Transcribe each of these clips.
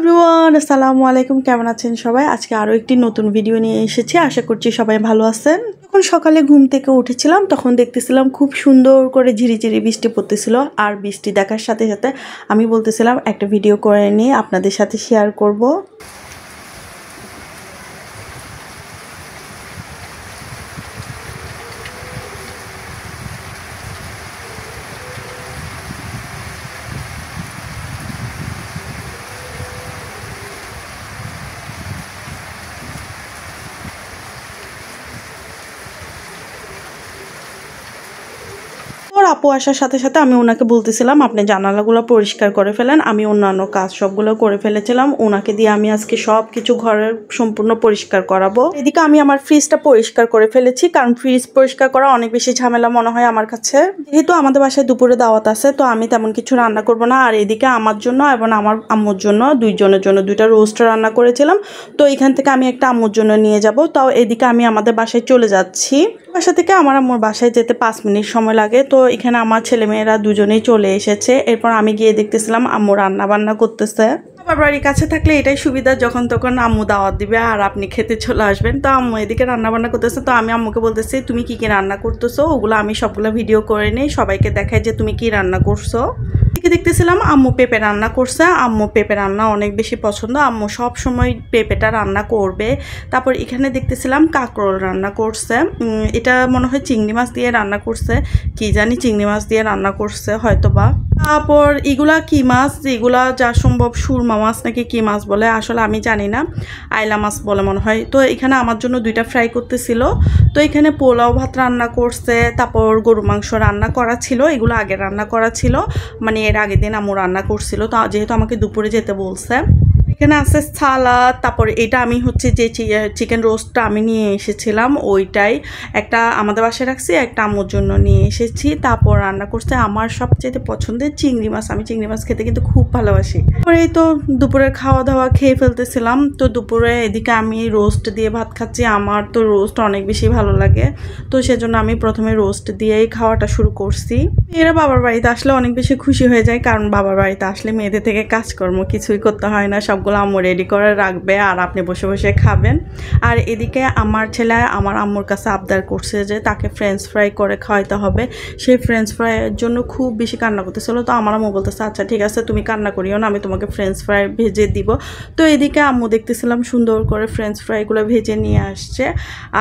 Everyone আসসালামু আলাইকুম, কেমন আছেন সবাই? আজকে আরও একটি নতুন ভিডিও নিয়ে এসেছি। আশা করছি সবাই ভালো আছেন। যখন সকালে ঘুম থেকে উঠেছিলাম তখন দেখতেছিলাম খুব সুন্দর করে ঝিরিঝিরি বৃষ্টি পড়তেছিল। আর বৃষ্টি দেখার সাথে সাথে আমি বলতেছিলাম একটা ভিডিও করে নিয়ে আপনাদের সাথে শেয়ার করব। আপু আসার সাথে সাথে আমি ওনাকে বলতেছিলাম আপনি জানালাগুলো পরিষ্কার করে ফেলেন, আমি অন্যান্য কাজ সবগুলো করে ফেলেছিলাম। ওনাকে দিয়ে আমি আজকে সব কিছু ঘরের সম্পূর্ণ পরিষ্কার করাবো। এদিকে আমি আমার ফ্রিজটা পরিষ্কার করে ফেলেছি, কারণ ফ্রিজ পরিষ্কার করা অনেক বেশি ঝামেলা মনে হয় আমার কাছে। যেহেতু আমাদের বাসায় দুপুরে দাওয়াত আছে, তো আমি তেমন কিছু রান্না করব না। আর এদিকে আমার জন্য এবং আমার আম্মুর জন্য দুইজনের জন্য দুইটা রোস্ট রান্না করেছিলাম। তো এখান থেকে আমি একটা আম্মুর জন্য নিয়ে যাব। তাও এদিকে আমি আমাদের বাসায় চলে যাচ্ছি। বাসা থেকে আমার আম্মুর বাসায় যেতে 5 মিনিট সময় লাগে। তো এখানে আমার ছেলেমেয়েরা দুজনেই চলে এসেছে। এরপর আমি গিয়ে দেখতেছিলাম আম্মু রান্না বান্না করতেছে। আমার বাড়ির কাছে থাকলে এটাই সুবিধা, যখন তখন আম্মু দাওয়াত দিবে আর আপনি খেতে চলে আসবেন। তো আম্মু এদিকে রান্না বান্না করতেছে। তো আমি আম্মুকে বলতেছি তুমি কি কি রান্না করতেছো, ওগুলো আমি সবগুলো ভিডিও করে নিই, সবাইকে দেখাই যে তুমি কি রান্না করছো। দেখতেছিলাম আম্মু পেঁপে রান্না করছে। আম্মু পেঁপে রান্না অনেক বেশি পছন্দ, আম্মু সব সময় পেঁপেটা রান্না করবে। তারপর এখানে দেখতেছিলাম কাঁকরোল রান্না করছে। এটা মনে হয় চিংড়ি মাছ দিয়ে রান্না করছে, কি জানি চিংড়ি মাছ দিয়ে রান্না করছে হয়তোবা। তারপর এগুলা কি মাছ, এগুলা যা সম্ভব সুরমা মাছ নাকি কি মাছ বলে, আসলে আমি জানি না, আইলা মাছ বলে মনে হয়। তো এখানে আমার জন্য দুইটা ফ্রাই করতেছিল। তো এখানে পোলাও ভাত রান্না করছে, তারপর গরু মাংস রান্না করা ছিল, এগুলো আগে রান্না করা ছিল, মানে এর আগের দিন আম্মু রান্না করছিল। তো যেহেতু আমাকে দুপুরে যেতে বলছে। এখানে আছে সালাদ। তারপর এটা আমি হচ্ছে যে চিকেন রোস্টটা আমি নিয়ে এসেছিলাম ওইটাই একটা আমাদের বাসায় রাখছি, একটা আম্মুর জন্য নিয়ে এসেছি। তারপর রান্না করছে আমার সবচেয়ে পছন্দের চিংড়ি মাছ। আমি চিংড়ি মাছ খেতে কিন্তু খুব ভালোবাসি। তারপরে এই তো দুপুরের খাওয়া দাওয়া খেয়ে ফেলতেছিলাম। তো দুপুরে এদিকে আমি রোস্ট দিয়ে ভাত খাচ্ছি। আমার তো রোস্ট অনেক বেশি ভালো লাগে, তো সেজন্য আমি প্রথমে রোস্ট দিয়েই খাওয়াটা শুরু করছি। এরা বাবার বাড়িতে আসলে অনেক বেশি খুশি হয়ে যায়, কারণ বাবার বাড়িতে আসলে মেয়েদের থেকে কাজকর্ম কিছুই করতে হয় না, সবগুলো আম্মু রেডি করে রাখবে আর আপনি বসে বসে খাবেন। আর এদিকে আমার ছেলে আমার আম্মুর কাছে আবদার করছে যে তাকে ফ্রেঞ্চ ফ্রাই করে খাওয়াইতে হবে। সেই ফ্রেঞ্চ ফ্রাইয়ের জন্য খুব বেশি কান্না করতেছিল। তো আমার আম্মু বলতেছে আচ্ছা ঠিক আছে তুমি কান্না করিও না, আমি তোমাকে ফ্রেঞ্চ ফ্রাই ভেজে দিব। তো এদিকে আম্মু দেখতেছিলাম সুন্দর করে ফ্রেঞ্চ ফ্রাইগুলো ভেজে নিয়ে আসছে।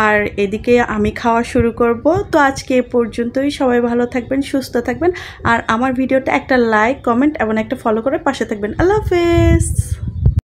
আর এদিকে আমি খাওয়া শুরু করব। তো আজকে এ পর্যন্তই, সবাই ভালো থাকবেন, সুস্থ থাকবেন। আর আমার ভিডিওটা একটা লাইক, কমেন্ট এবং একটা ফলো করে পাশে থাকবেন। আল্লাহ হাফেজ।